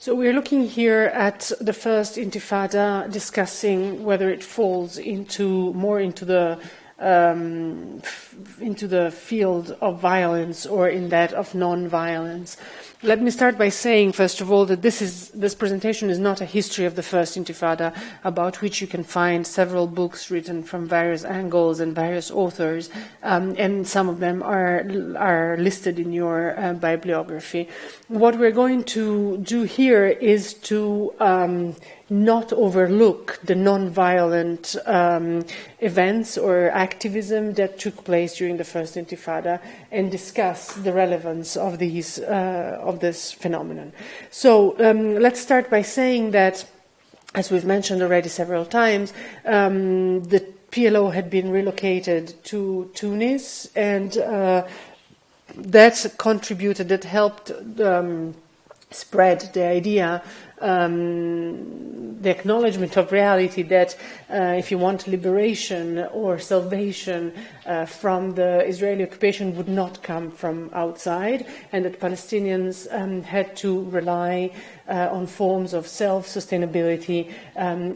So we're looking here at the First Intifada, discussing whether it falls more into the field of violence or in that of non-violence. Let me start by saying, first of all, that this presentation is not a history of the First Intifada, about which you can find several books written from various angles and various authors, and some of them are listed in your bibliography. What we're going to do here is to not overlook the non-violent events or activism that took place during the First Intifada and discuss the relevance of this phenomenon. So let's start by saying that, as we've mentioned already several times, the PLO had been relocated to Tunis, and that helped spread the idea, the acknowledgement of reality that if you want liberation or salvation from the Israeli occupation would not come from outside, and that Palestinians had to rely on forms of self-sustainability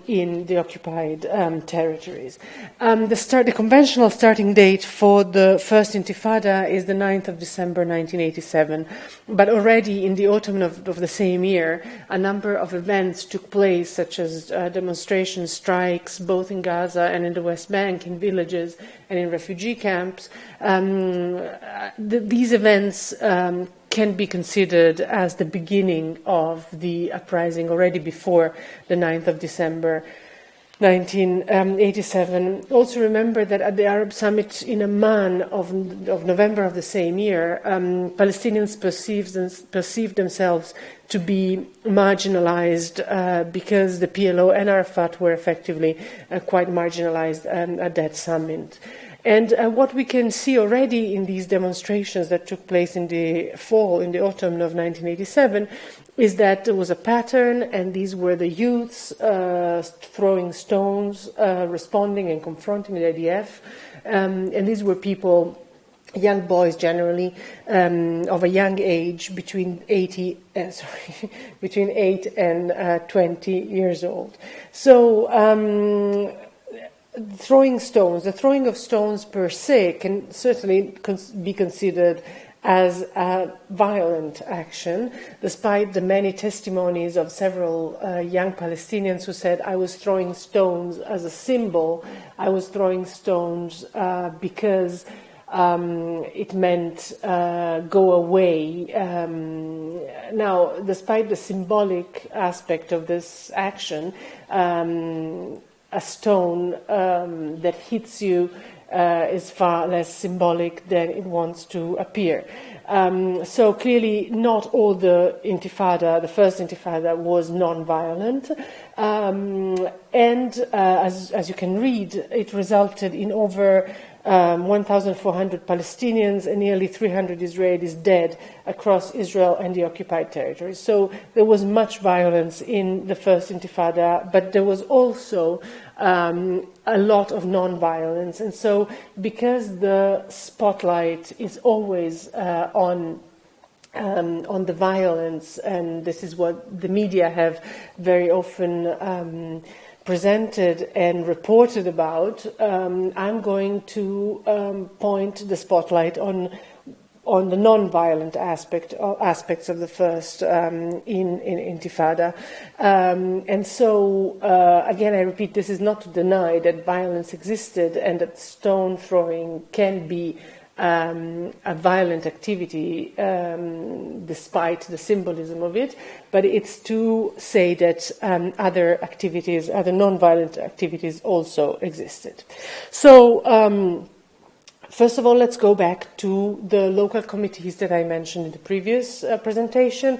in the occupied territories. The conventional starting date for the First Intifada is the 9th of December 1987, but already in the autumn of the same year, a number of events took place, such as demonstrations, strikes, both in Gaza and in the West Bank, in villages and in refugee camps. These events can be considered as the beginning of the uprising already before the 9th of December 1987. Also remember that at the Arab Summit in Amman of November of the same year, Palestinians perceived themselves to be marginalized because the PLO and Arafat were effectively quite marginalized at that summit. And what we can see already in these demonstrations that took place in the autumn of 1987, is that there was a pattern, and these were the youths throwing stones, responding and confronting the IDF. And these were people, young boys generally, of a young age, between 8 and 20 years old. So the throwing of stones per se can certainly be considered as a violent action, despite the many testimonies of several young Palestinians who said, I was throwing stones as a symbol, I was throwing stones because it meant go away. Now, despite the symbolic aspect of this action, a stone that hits you is far less symbolic than it wants to appear. So clearly not all the Intifada, the First Intifada, was non-violent. And as you can read, it resulted in over 1,400 Palestinians and nearly 300 Israelis dead across Israel and the occupied territories. So there was much violence in the First Intifada, but there was also a lot of non-violence. And so because the spotlight is always on the violence, and this is what the media have very often presented and reported about, I'm going to point the spotlight on the non-violent aspects of the first in Intifada. And so, again, I repeat, this is not to deny that violence existed and that stone throwing can be a violent activity, despite the symbolism of it, but it's to say that other non-violent activities also existed. So, first of all, let's go back to the local committees that I mentioned in the previous presentation.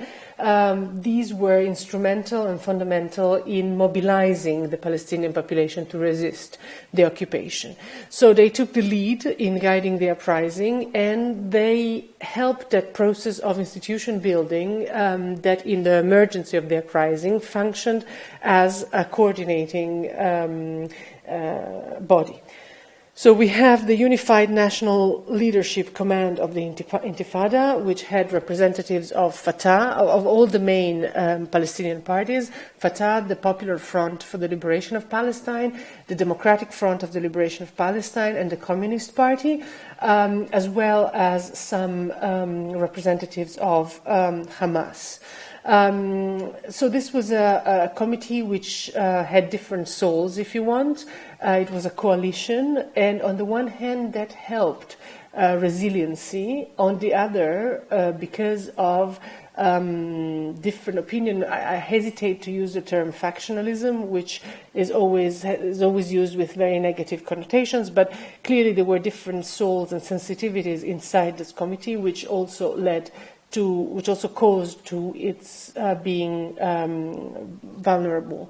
These were instrumental and fundamental in mobilizing the Palestinian population to resist the occupation. So they took the lead in guiding the uprising, and they helped that process of institution building that, in the emergency of the uprising, functioned as a coordinating body. So we have the Unified National Leadership Command of the Intifada, which had representatives of Fatah, of all the main Palestinian parties: Fatah, the Popular Front for the Liberation of Palestine, the Democratic Front of the Liberation of Palestine, and the Communist Party, as well as some representatives of Hamas. So this was a committee which had different souls, if you want. It was a coalition, and on the one hand, that helped resiliency. On the other, because of different opinion, I hesitate to use the term factionalism, which is always used with very negative connotations. But clearly, there were different souls and sensitivities inside this committee, which also caused to its being vulnerable.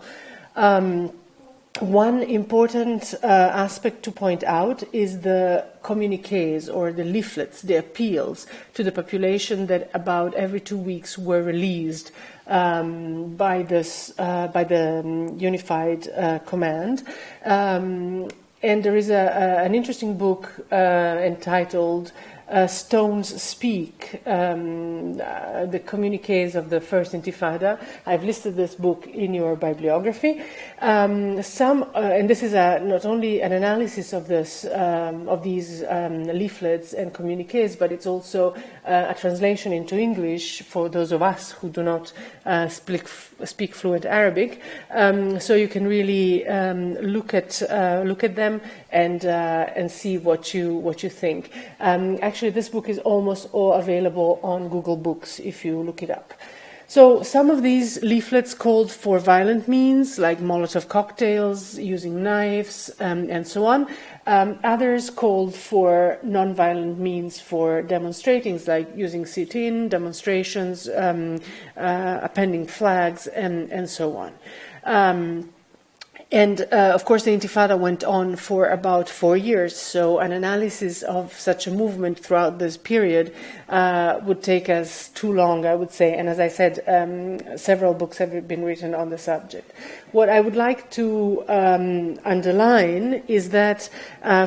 One important aspect to point out is the communiques, or the leaflets, the appeals to the population that about every 2 weeks were released by the Unified Command. And there is an interesting book entitled Stones Speak, the communiques of the First Intifada. I've listed this book in your bibliography. And this is not only an analysis of these leaflets and communiques, but it's also a translation into English for those of us who do not speak fluent Arabic. So you can really look at them and see what you think. Actually, this book is almost all available on Google Books if you look it up. So some of these leaflets called for violent means, like Molotov cocktails, using knives, and so on. Others called for non-violent means for demonstrating, like using sit-in, demonstrations, appending flags, and so on. Of course, the Intifada went on for about 4 years, so an analysis of such a movement throughout this period would take us too long, I would say. And as I said, several books have been written on the subject. What I would like to underline is that,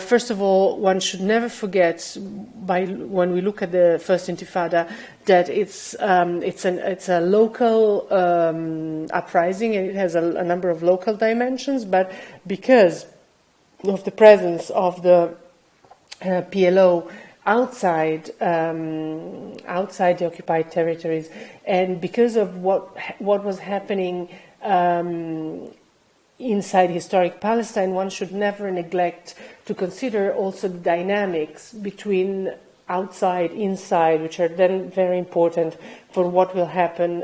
first of all, one should never forget, when we look at the First Intifada, that it's a local uprising, and it has a number of local dimensions. But because of the presence of the PLO outside the occupied territories, and because of what was happening inside historic Palestine, one should never neglect to consider also the dynamics between outside, inside, which are then very important for what will happen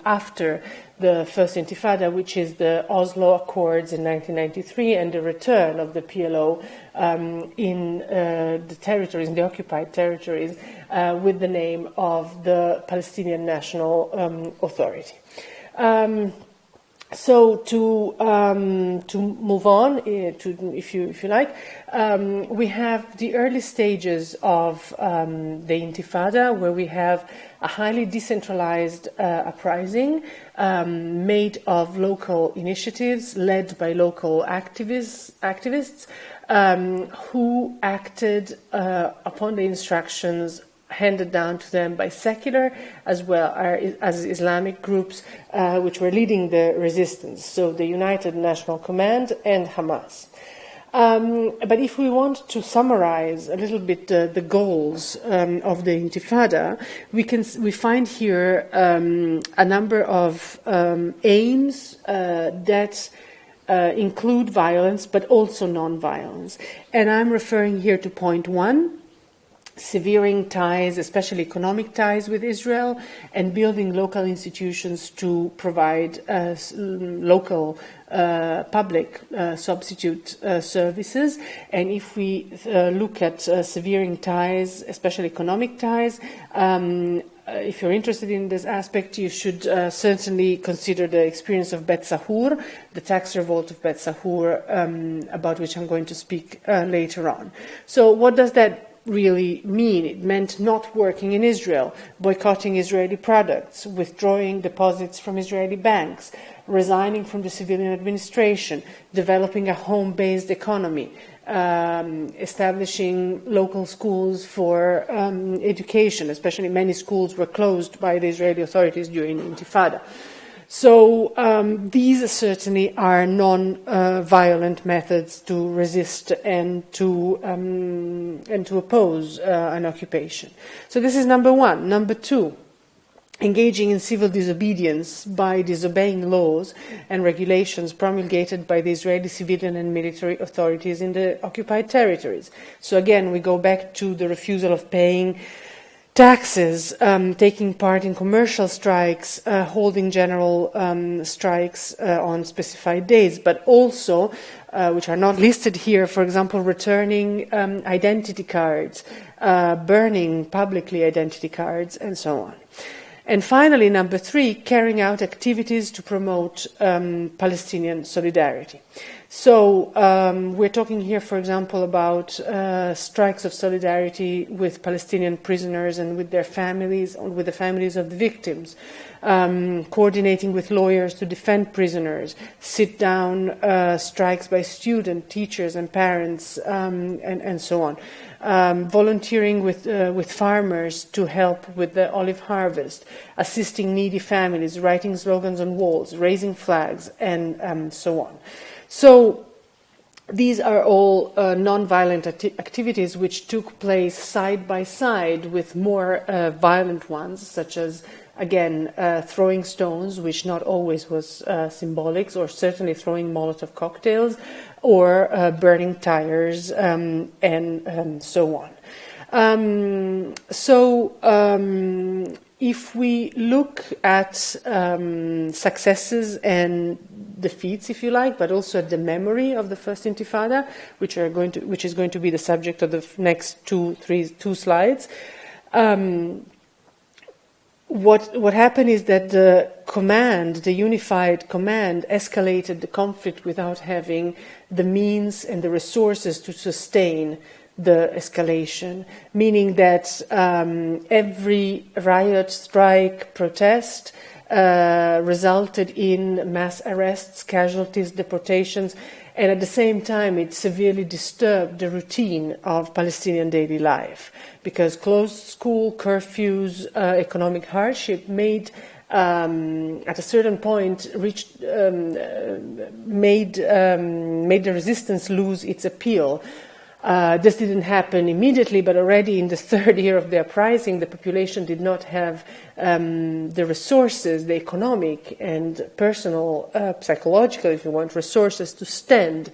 after the First Intifada, which is the Oslo Accords in 1993 and the return of the PLO in the territories, in the occupied territories, with the name of the Palestinian National Authority. So to move on, if you like, we have the early stages of the Intifada, where we have a highly decentralized uprising made of local initiatives led by local activists who acted upon the instructions handed down to them by secular as well as Islamic groups which were leading the resistance, so the United National Command and Hamas. But if we want to summarize a little bit the goals of the Intifada, we find here a number of aims that include violence but also non-violence. And I'm referring here to point 1, severing ties, especially economic ties with Israel, and building local institutions to provide local public substitute services. And if we look at severing ties, especially economic ties, if you're interested in this aspect, you should certainly consider the experience of Bet Sahur, the tax revolt of Bet Sahur, about which I'm going to speak later on. So what does that really mean? It meant not working in Israel, boycotting Israeli products, withdrawing deposits from Israeli banks, resigning from the civilian administration, developing a home-based economy, establishing local schools for education, especially many schools were closed by the Israeli authorities during the Intifada. So these certainly are non-violent methods to resist and to oppose an occupation. So this is number one. Number two, engaging in civil disobedience by disobeying laws and regulations promulgated by the Israeli civilian and military authorities in the occupied territories. So again, we go back to the refusal of paying taxes, taking part in commercial strikes, holding general strikes on specified days, but also, which are not listed here, for example, returning identity cards, burning publicly identity cards, and so on. And finally, number three, carrying out activities to promote Palestinian solidarity. So we're talking here, for example, about strikes of solidarity with Palestinian prisoners and with their families, or with the families of the victims, coordinating with lawyers to defend prisoners, sit-down strikes by students, teachers, and parents, and so on. Volunteering with farmers to help with the olive harvest, assisting needy families, writing slogans on walls, raising flags, and so on. So these are all non-violent activities which took place side by side with more violent ones, such as, again, throwing stones, which not always was symbolic, or certainly throwing Molotov cocktails, or burning tires, and so on. If we look at successes and defeats, if you like, but also at the memory of the First Intifada, which is going to be the subject of the next two slides, what happened is that the unified command, escalated the conflict without having the means and the resources to sustain the escalation, meaning that every riot, strike, protest resulted in mass arrests, casualties, deportations, and at the same time it severely disturbed the routine of Palestinian daily life, because closed school, curfews, economic hardship made at a certain point made the resistance lose its appeal. This didn't happen immediately, but already in the third year of the uprising, the population did not have the resources, the economic and personal, psychological, if you want, resources to stand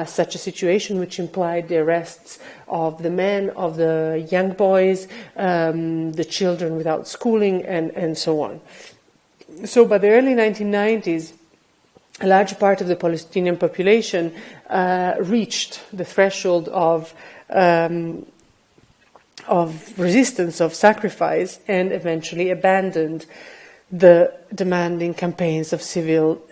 such a situation, which implied the arrests of the men, of the young boys, the children without schooling, and so on. So by the early 1990s, a large part of the Palestinian population reached the threshold of resistance, of sacrifice, and eventually abandoned the demanding campaigns of civil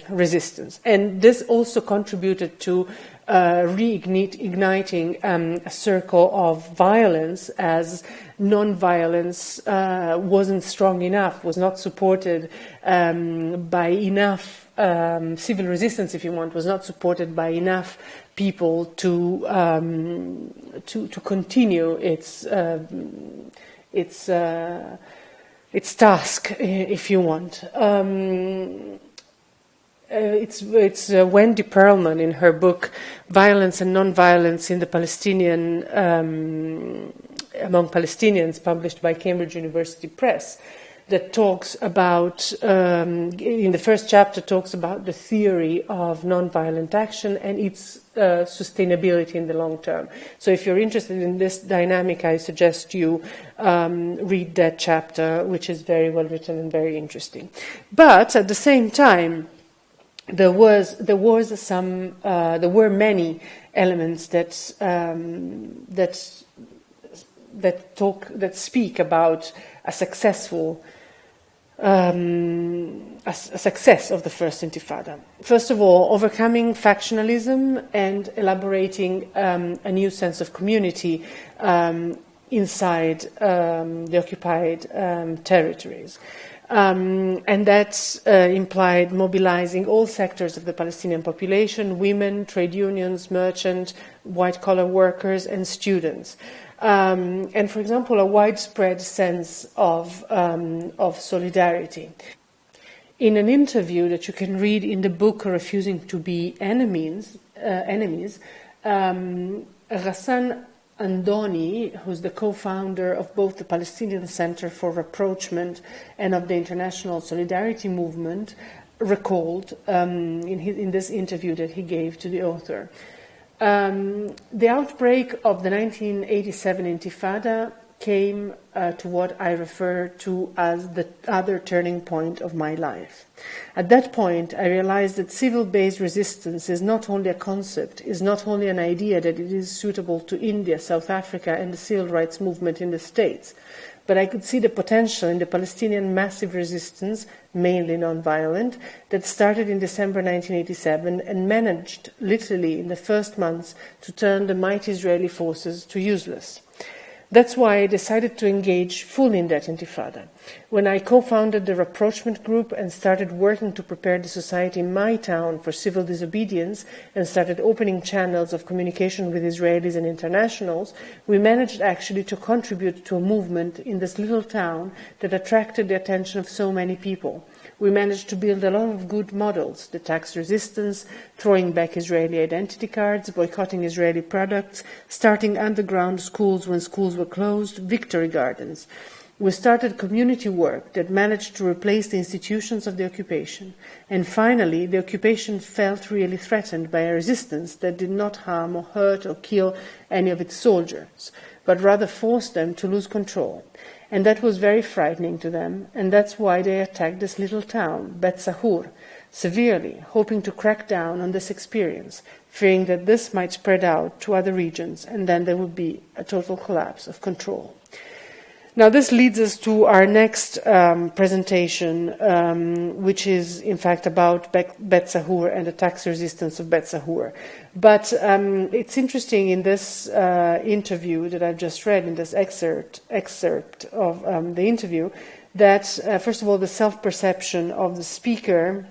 resistance. And this also contributed to reigniting a circle of violence, as non-violence wasn't strong enough, was not supported by enough. Civil resistance, if you want, was not supported by enough people to continue its task, if you want. It's Wendy Perlman in her book "Violence and Nonviolence in the Palestinian Among Palestinians," published by Cambridge University Press, that talks about, in the first chapter, talks about the theory of nonviolent action and its sustainability in the long term. So if you're interested in this dynamic, I suggest you read that chapter, which is very well written and very interesting. But at the same time, there were many elements that speak about a successful a success of the First Intifada. First of all, overcoming factionalism and elaborating a new sense of community inside the occupied territories. And that implied mobilizing all sectors of the Palestinian population: women, trade unions, merchants, white-collar workers, and students. And, for example, a widespread sense of solidarity. In an interview that you can read in the book Refusing to Be Enemies, Ghassan Andoni, who's the co-founder of both the Palestinian Center for Rapprochement and of the International Solidarity Movement, recalled in this interview that he gave to the author. The outbreak of the 1987 Intifada came to what I refer to as the other turning point of my life. At that point, I realized that civil-based resistance is not only a concept, is not only an idea that it is suitable to India, South Africa, and the civil rights movement in the States, but I could see the potential in the Palestinian massive resistance, mainly non-violent, that started in December 1987 and managed, literally in the first months, to turn the mighty Israeli forces to useless. That's why I decided to engage fully in that Intifada. When I co-founded the Rapprochement Group and started working to prepare the society in my town for civil disobedience and started opening channels of communication with Israelis and internationals, we managed actually to contribute to a movement in this little town that attracted the attention of so many people. We managed to build a lot of good models: the tax resistance, throwing back Israeli identity cards, boycotting Israeli products, starting underground schools when schools were closed, victory gardens. We started community work that managed to replace the institutions of the occupation. And finally, the occupation felt really threatened by a resistance that did not harm or hurt or kill any of its soldiers, but rather forced them to lose control. And that was very frightening to them, and that's why they attacked this little town, Bet Sahur, severely, hoping to crack down on this experience, fearing that this might spread out to other regions, and then there would be a total collapse of control. Now, this leads us to our next presentation, which is, in fact, about Bet Sahur and the tax resistance of Bet Sahur. But it's interesting in this interview that I've just read, in this excerpt of the interview, that, first of all, the self-perception of the speaker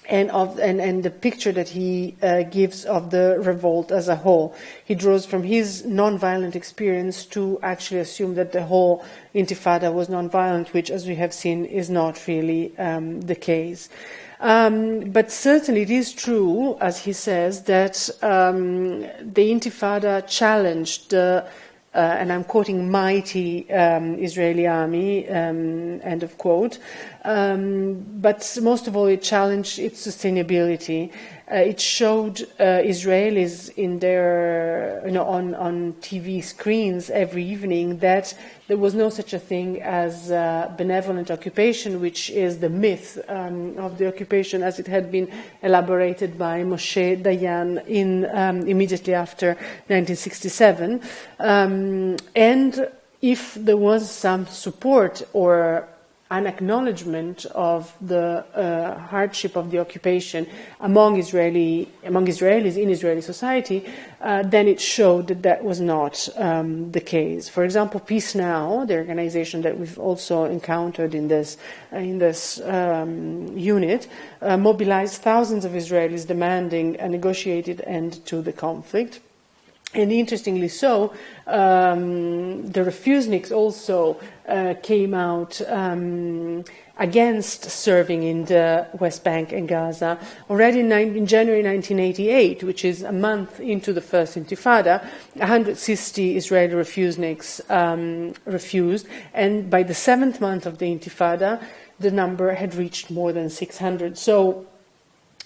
and the picture that he gives of the revolt as a whole. He draws from his non-violent experience to actually assume that the whole Intifada was non-violent, which, as we have seen, is not really the case. But certainly it is true, as he says, that the Intifada challenged the and I'm quoting, mighty Israeli army, end of quote. But most of all, it challenged its sustainability. It showed Israelis in their, on TV screens every evening that there was no such a thing as benevolent occupation, which is the myth of the occupation as it had been elaborated by Moshe Dayan immediately after 1967. And if there was some support or an acknowledgement of the hardship of the occupation among Israelis in Israeli society, then it showed that that was not the case. For example, Peace Now, the organization that we've also encountered in this unit, mobilized thousands of Israelis demanding a negotiated end to the conflict. And interestingly so, the refuseniks also came out against serving in the West Bank and Gaza. Already in January 1988, which is a month into the First Intifada, 160 Israeli refuseniks refused, and by the 7th month of the Intifada, the number had reached more than 600. So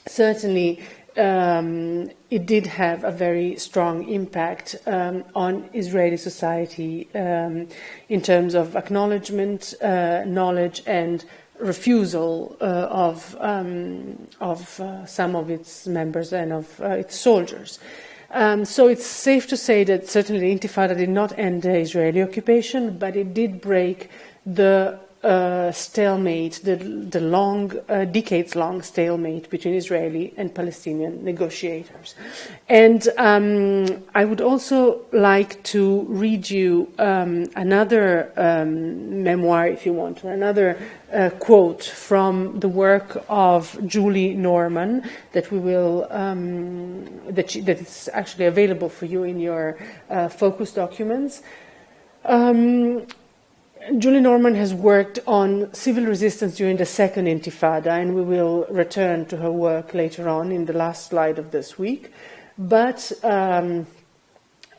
certainly it did have a very strong impact on Israeli society in terms of acknowledgement, knowledge, and refusal of some of its members and of its soldiers. So it's safe to say that certainly the Intifada did not end the Israeli occupation, but it did break the stalemate, the long, decades-long stalemate between Israeli and Palestinian negotiators. And I would also like to read you another memoir, if you want, or another quote from the work of Julie Norman that we will that is actually available for you in your focus documents. Julie Norman has worked on civil resistance during the Second Intifada, and we will return to her work later on in the last slide of this week. But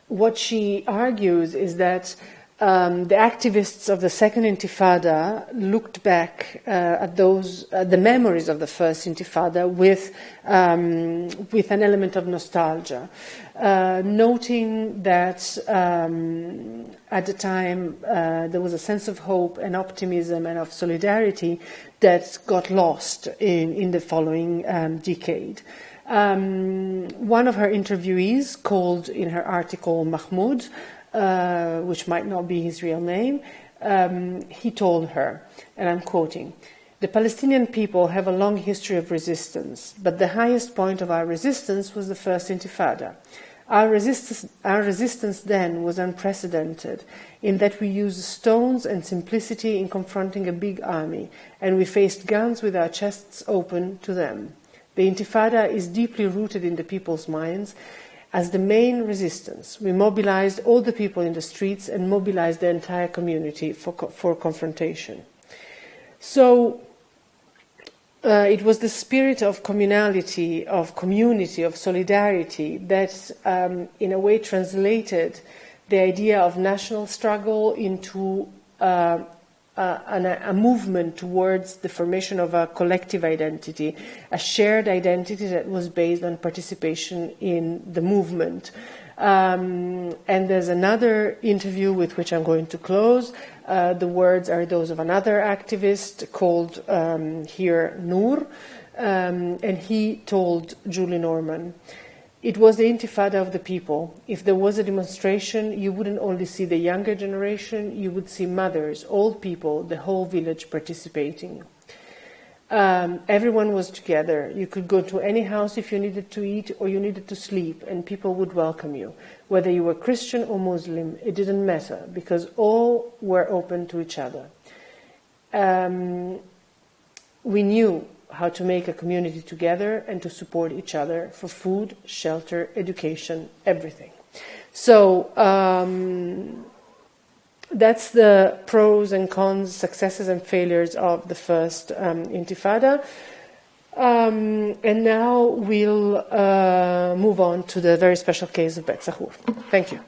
what she argues is that the activists of the Second Intifada looked back at the memories of the First Intifada with an element of nostalgia, noting that at the time there was a sense of hope and optimism and of solidarity that got lost in the following decade. One of her interviewees, called in her article Mahmoud, which might not be his real name, he told her, and I'm quoting, "The Palestinian people have a long history of resistance, but the highest point of our resistance was the First Intifada. Our resistance then was unprecedented in that we used stones and simplicity in confronting a big army, and we faced guns with our chests open to them. The Intifada is deeply rooted in the people's minds. As the main resistance, we mobilized all the people in the streets and mobilized the entire community for confrontation." So it was the spirit of communality, of community, of solidarity that in a way translated the idea of national struggle into a movement towards the formation of a collective identity, a shared identity that was based on participation in the movement. And there's another interview with which I'm going to close. The words are those of another activist called here Noor, and he told Julie Norman, "It was the Intifada of the people. If there was a demonstration, you wouldn't only see the younger generation, you would see mothers, old people, the whole village participating. Everyone was together. You could go to any house if you needed to eat or you needed to sleep, and people would welcome you. Whether you were Christian or Muslim, it didn't matter, because all were open to each other. We knew how to make a community together and to support each other for food, shelter, education, everything." So that's the pros and cons, successes and failures of the First Intifada. And now we'll move on to the very special case of Bet Sahur. Thank you.